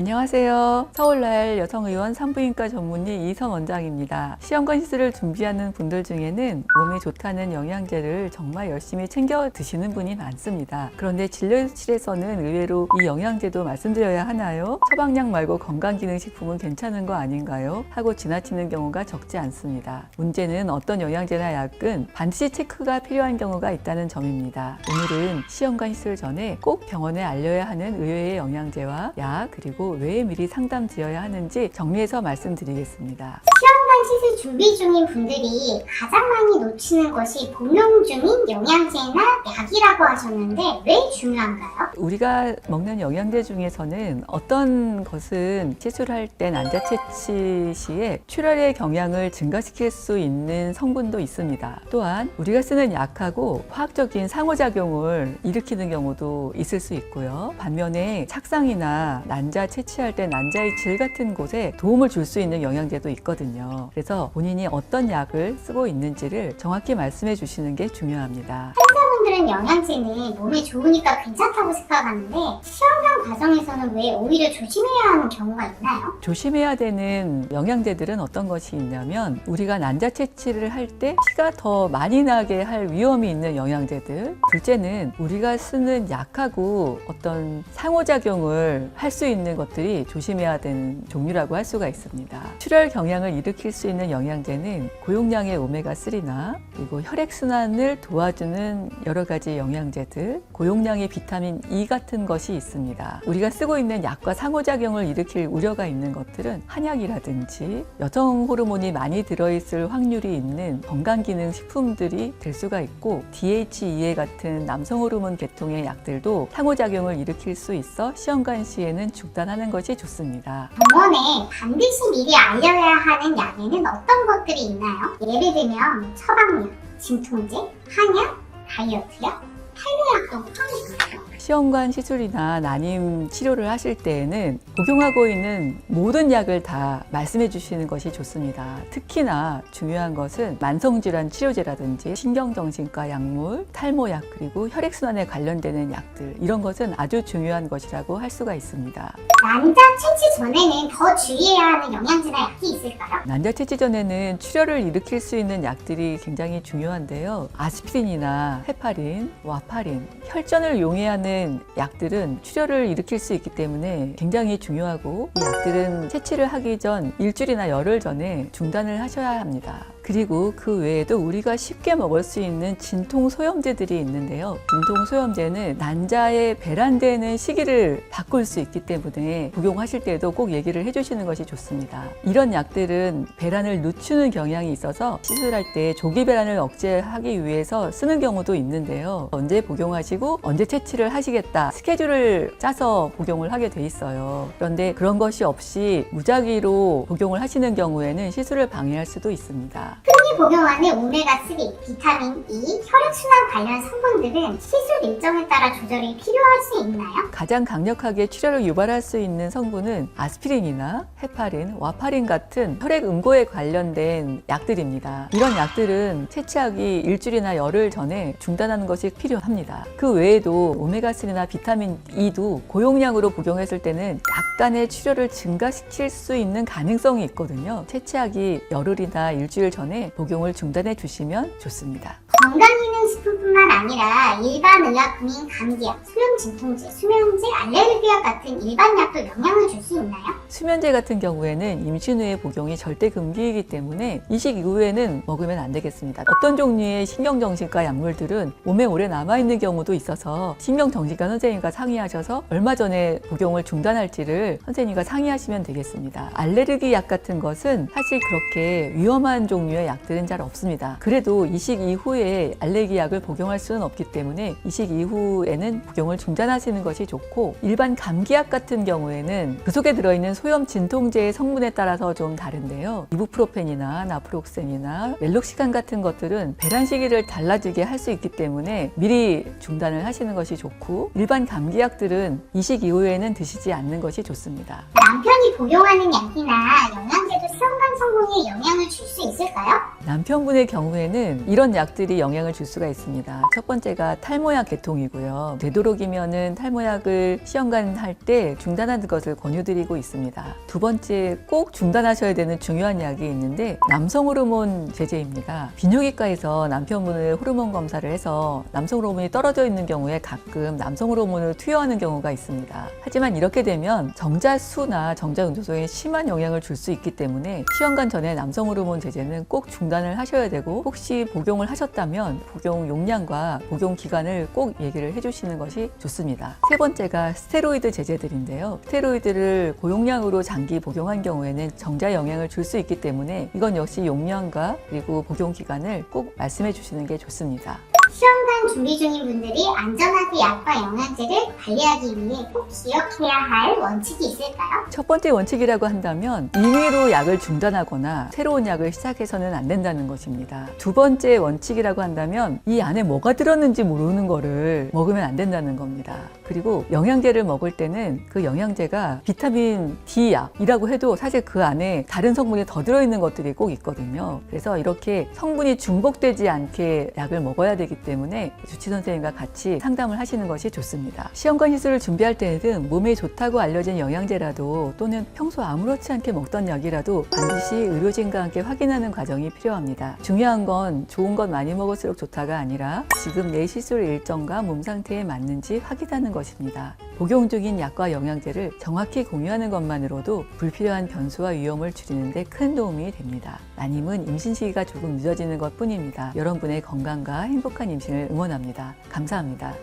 안녕하세요. 서울날 여성의원 산부인과 전문의 이선 원장입니다. 시험관 시술을 준비하는 분들 중에는 몸에 좋다는 영양제를 정말 열심히 챙겨 드시는 분이 많습니다. 그런데 진료실에서는 의외로 이 영양제도 말씀드려야 하나요? 처방약 말고 건강기능식품은 괜찮은 거 아닌가요? 하고 지나치는 경우가 적지 않습니다. 문제는 어떤 영양제나 약은 반드시 체크가 필요한 경우가 있다는 점입니다. 오늘은 시험관 시술 전에 꼭 병원에 알려야 하는 의외의 영양제와 약, 그리고 왜 미리 상담드려야 하는지 정리해서 말씀드리겠습니다. 시험관 시술 준비 중인 분들이 가장 많이 놓치는 것이 복용 중인 영양제나 약이라고 하셨는데 왜 중요한가요? 우리가 먹는 영양제 중에서는 어떤 것은 시술할 때 난자 채취 시에 출혈의 경향을 증가시킬 수 있는 성분도 있습니다. 또한 우리가 쓰는 약하고 화학적인 상호작용을 일으키는 경우도 있을 수 있고요. 반면에 착상이나 난자 채취할 때 난자의 질 같은 곳에 도움을 줄 수 있는 영양제도 있거든요. 그래서 본인이 어떤 약을 쓰고 있는지를 정확히 말씀해 주시는 게 중요합니다. 환자분들은 영양제는 몸에 좋으니까 괜찮다고 생각하는데 시험관 과정에서는 왜 오히려 조심해야 하는 경우가 있나요? 조심해야 되는 영양제들은 어떤 것이 있냐면 우리가 난자 채취를 할 때 피가 더 많이 나게 할 위험이 있는 영양제들, 둘째는 우리가 쓰는 약하고 어떤 상호작용을 할 수 있는 것들이 조심해야 되는 종류라고 할 수가 있습니다. 출혈 경향을 일으킬 수 있는 영양제는 고용량의 오메가3나 그리고 혈액순환을 도와주는 여러 가지 영양제들, 고용량의 비타민 E 같은 것이 있습니다. 우리가 쓰고 있는 약과 상호작용을 일으킬 우려가 있는 것들은 한약이라든지 여성 호르몬이 많이 들어있을 확률이 있는 건강기능식품들이 될 수가 있고 DHEA 같은 남성 호르몬 계통의 약들도 상호작용을 일으킬 수 있어 시험관 시에는 중단하는 것이 좋습니다. 병원에 반드시 미리 알려야 하는 약에는 어떤 것들이 있나요? 예를 들면 처방약, 진통제, 한약, 다이어트약, 탈모약도 포함인가요? 시험관 시술이나 난임 치료를 하실 때에는 복용하고 있는 모든 약을 다 말씀해 주시는 것이 좋습니다. 특히나 중요한 것은 만성질환 치료제라든지 신경정신과 약물, 탈모약, 그리고 혈액순환에 관련되는 약들, 이런 것은 아주 중요한 것이라고 할 수가 있습니다. 난자 채취 전에는 더 주의해야 하는 영양제나 약이 있을까요? 난자 채취 전에는 출혈을 일으킬 수 있는 약들이 굉장히 중요한데요. 아스피린이나 헤파린, 와파린, 혈전을 용해하는 약들은 출혈을 일으킬 수 있기 때문에 굉장히 중요하고 이 약들은 채취를 하기 전 일주일이나 열흘 전에 중단을 하셔야 합니다. 그리고 그 외에도 우리가 쉽게 먹을 수 있는 진통소염제들이 있는데요. 진통소염제는 난자에 배란되는 시기를 바꿀 수 있기 때문에 복용하실 때도 꼭 얘기를 해주시는 것이 좋습니다. 이런 약들은 배란을 늦추는 경향이 있어서 시술할 때 조기 배란을 억제하기 위해서 쓰는 경우도 있는데요. 언제 복용하시고 언제 채취를 하시겠다 스케줄을 짜서 복용을 하게 돼 있어요. 그런데 그런 것이 없이 무작위로 복용을 하시는 경우에는 시술을 방해할 수도 있습니다. 흔히 복용하는 오메가3, 비타민 E, 혈액순환 관련 성분들은 시술 일정에 따라 조절이 필요할 수 있나요? 가장 강력하게 출혈을 유발할 수 있는 성분은 아스피린이나 헤파린, 와파린 같은 혈액 응고에 관련된 약들입니다. 이런 약들은 채취하기 일주일이나 열흘 전에 중단하는 것이 필요합니다. 그 외에도 오메가3나 비타민 E도 고용량으로 복용했을 때는 약간의 출혈을 증가시킬 수 있는 가능성이 있거든요. 채취하기 열흘이나 일주일 전에 복용을 중단해 주시면 좋습니다. 건강기능식품뿐만 아니라 일반 의약품인 감기약, 수면-진통제, 수면제, 알레르기약 같은 일반 약도 영향을 줄 수 있나요? 수면제 같은 경우에는 임신 후에 복용이 절대 금기이기 때문에 이식 이후에는 먹으면 안 되겠습니다. 어떤 종류의 신경정신과 약물들은 몸에 오래 남아있는 경우도 있어서 신경정신과 선생님과 상의하셔서 얼마 전에 복용을 중단할지를 선생님과 상의하시면 되겠습니다. 알레르기 약 같은 것은 사실 그렇게 위험한 종류의 약들은 잘 없습니다. 그래도 이식 이후에 알레르기 약을 복용할 수는 없기 때문에 이식 이후에는 복용을 중단하시는 것이 좋고, 일반 감기약 같은 경우에는 그 속에 들어있는 소염 진통제의 성분에 따라서 좀 다른데요. 이부프로펜이나 나프록센이나 멜록시칸 같은 것들은 배란 시기를 달라지게 할 수 있기 때문에 미리 중단을 하시는 것이 좋고, 일반 감기약들은 이식 이후에는 드시지 않는 것이 좋습니다. 남편이 복용하는 약이나 영양제도 시험관 성분에 영향을 줄 수 있을까요? 남편분의 경우에는 이런 약들이 영향을 줄 수가 있습니다. 첫 번째가 탈모약 계통이고요. 되도록이면은 탈모약을 시험관 할 때 중단하는 것을 권유드리고 있습니다. 두 번째 꼭 중단하셔야 되는 중요한 약이 있는데 남성 호르몬 제제입니다. 비뇨기과에서 남편분을 호르몬 검사를 해서 남성 호르몬이 떨어져 있는 경우에 가끔 남성 호르몬을 투여하는 경우가 있습니다. 하지만 이렇게 되면 정자수나 정자운동성에 심한 영향을 줄 수 있기 때문에 시험관 전에 남성 호르몬 제제는 꼭 중단을 하셔야 되고, 혹시 복용을 하셨다면 복용 용량과 복용 기간을 꼭 얘기를 해주시는 것이 좋습니다. 세 번째가 스테로이드 제제들인데요. 스테로이드를 고용량으로 장기 복용한 경우에는 정자 영향을 줄 수 있기 때문에 이건 역시 용량과 그리고 복용 기간을 꼭 말씀해 주시는 게 좋습니다. 시험관 준비 중인 분들이 안전하게 약과 영양제를 관리하기 위해 꼭 기억해야 할 원칙이 있을까요? 첫 번째 원칙이라고 한다면 임의로 약을 중단하거나 새로운 약을 시작해서는 안 된다는 것입니다. 두 번째 원칙이라고 한다면 이 안에 뭐가 들었는지 모르는 거를 먹으면 안 된다는 겁니다. 그리고 영양제를 먹을 때는 그 영양제가 비타민 D 약이라고 해도 사실 그 안에 다른 성분이 더 들어있는 것들이 꼭 있거든요. 그래서 이렇게 성분이 중복되지 않게 약을 먹어야 되기 때문에 주치 선생님과 같이 상담을 하시는 것이 좋습니다. 시험관 시술을 준비할 때는 몸에 좋다고 알려진 영양제라도 또는 평소 아무렇지 않게 먹던 약이라도 반드시 의료진과 함께 확인하는 과정이 필요합니다. 중요한 건 좋은 것 많이 먹을수록 좋다가 아니라 지금 내 시술 일정과 몸 상태에 맞는지 확인하는 것입니다. 복용 중인 약과 영양제를 정확히 공유하는 것만으로도 불필요한 변수와 위험을 줄이는 데 큰 도움이 됩니다. 난임은 임신 시기가 조금 늦어지는 것 뿐입니다. 여러분의 건강과 행복한 임신을 응원합니다. 감사합니다.